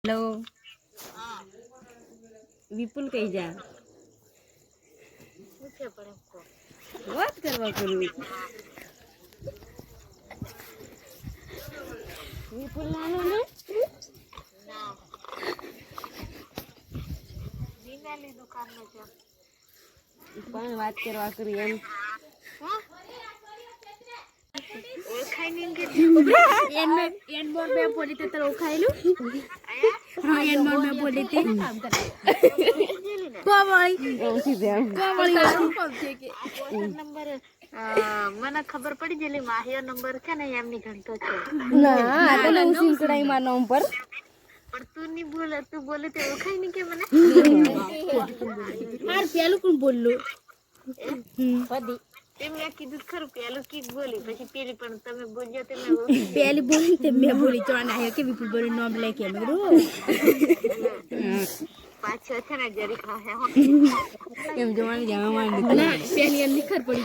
Hello विपुल कही जा बात करवा करू विपुल नानो ने नीनाली दुकान में जा પણ વાત કરવા કરી એમ ઓળખાઈ નહીં કે એન મોર મે બોલી તે તર ઓખાઈલું હા એન મોર મે બોલી તે કોમળી ઓછી દે કોમળી કોમ છે કે નંબર મને ખબર પડી જેલી માહિયો નંબર છે ને એમની ઘંટો છે ના આ તો નવસી કડાઈ માં નંબર પણ તું નહીં બોલે તું બોલે તે ઓળખાઈ નહીં કે મને હાર પેલું કોણ બોલ્યું પદી તે મેં કીધું ખરું પેલું કી બોલી પછી પેલી પણ તમે બોલ્યો તે મેં પેલી બોલી તે મેં બોલી તો ના કે વિપુલ બોલી નામ લે કે મેં પાછો છે ને જરી ખાહે હો એમ જોવાની જવા માંડી ના પેલી એમ નિખર પડી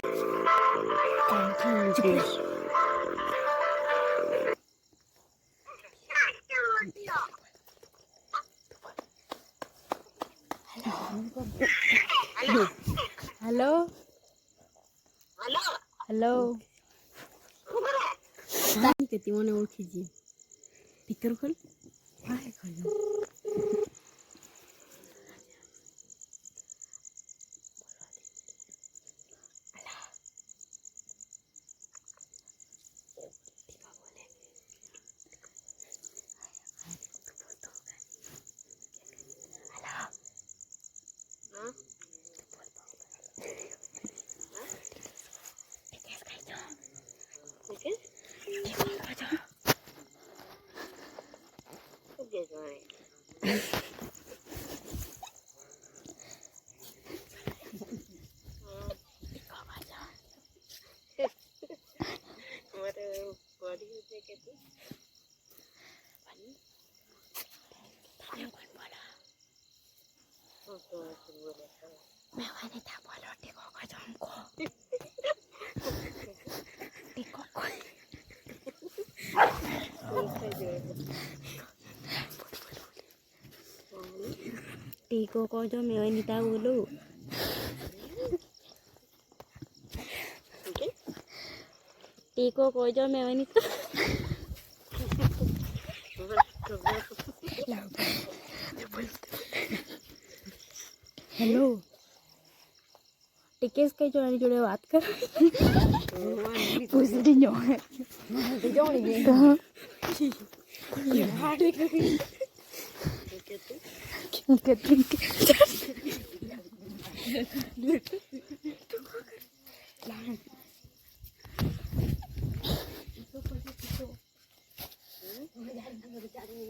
हेलो हेलो हेलो तानी के तिमोने ओळखी जी स्पीकर खोल हाय खोल मैं वाले था बोलो टिको को हमको टिको को टिको को जो मैं अनिता बोलूं टिको को जो मैं अनिता हेलो टिकेस कई जोड़ी जोड़े बात कर कुछ दिन जो है जोड़ी गई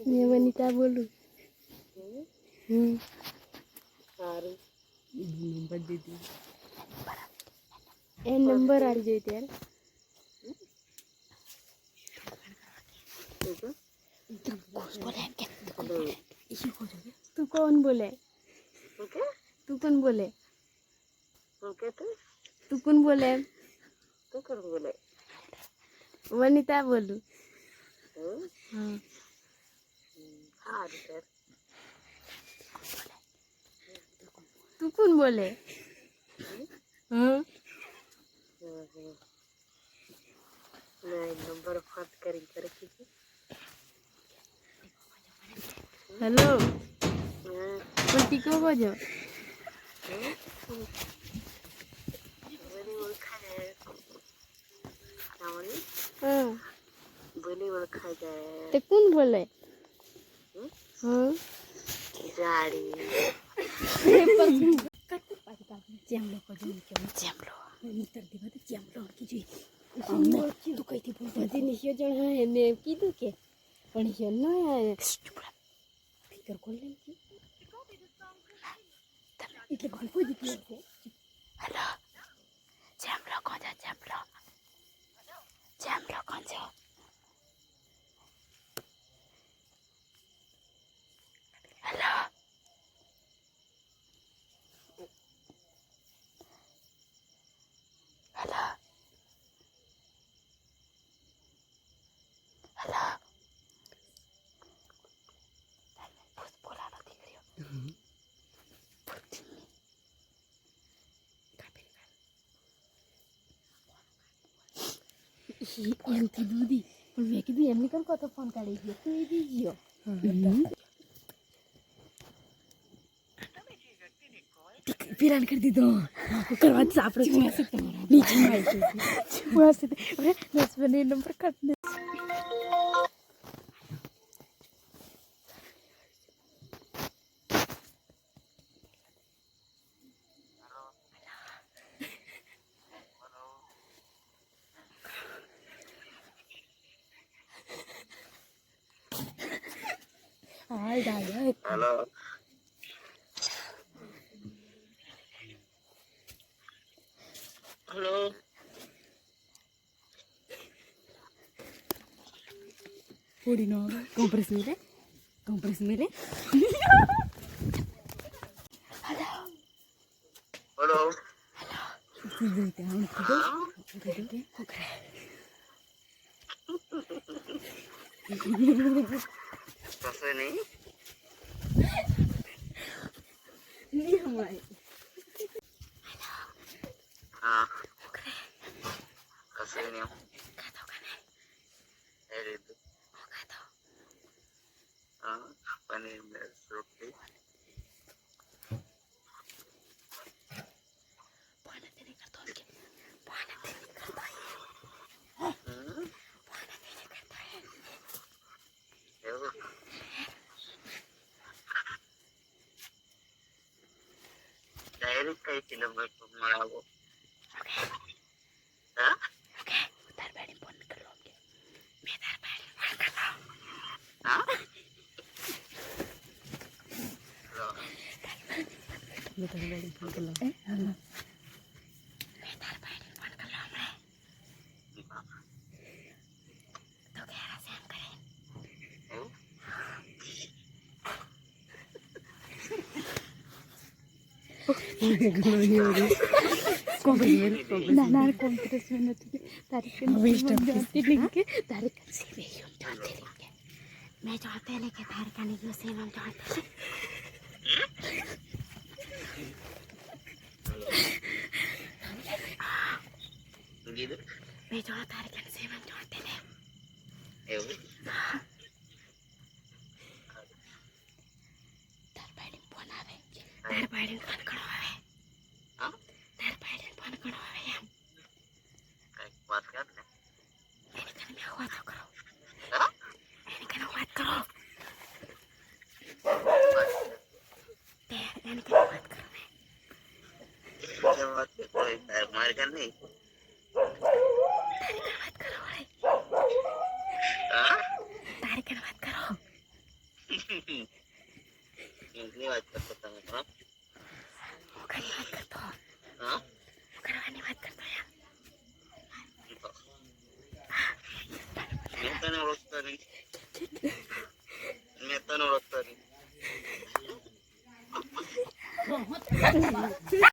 मैं वनिता बोलूं नंबर दे दी ए नंबर आ जाए यार तू कौन बोले तू कौन बोले तू कौन बोले वनिता बोलू हाँ तू कौन बोले हाँ नंबर फाट करी करे हेलो कोई टिको को जो बोली ओळखा जाए ते कौन बोले हाँ जाड़ी જેમલો કજો જેમલો નીતર દીવા તો જેમલો ઓળખી જોઈ તું કઈથી બોલતો હતી નિશ્યો જણ હા એને કીધું કે પણ હિયો ન સ્પીકર ખોલ લે એટલે કોણ કોઈ દીધી હશે હેલો જેમલો કોજો જેમલો કોજો હેલો Hello. Hello. એમ કીધું દી પણ મેં કીધું એમની કર કતો ફોન કાઢી ગયો તો એ દી ગયો પિરાન કરી દીધો કરવા જ આપણે નીચે મારી નંબર કાઢ હાય દાદા hello hello Puri no, compres mire. Hello कैसे नहीं हाँ कैसे नहीं अरे तो हाँ पनीर में रोटी डायरेक्ट कई किलोमीटर तुम्हारा वो हाँ हाँ ના કોમ્પ્યુટર નથી તારીખ लिंक तारीख से भी जोड़ते लेंगे मैं जोड़ते लेके तारीख आने की उसे हम जोड़ते gitu मैं जोड़ा तारीख आने से हम जोड़ते ले तार बाइडेन फोन आवे तार बाइडेन फोन करो आवे हाँ तार बाइडेन फोन करो आवे हम कई बात करने એને કને મેં વાત કરો हाँ એને કને વાત કરો તે એને કને વાત કરો क्या बात करते हैं मार कर नहीं તારી કને વાત કરો ભાઈ हाँ તારી કને વાત કરો इतनी बात करता हूँ हाँ હું કને વાત કરતો हाँ હું કરવાની વાત કરતો યાર मैं तो नहीं बोलता नहीं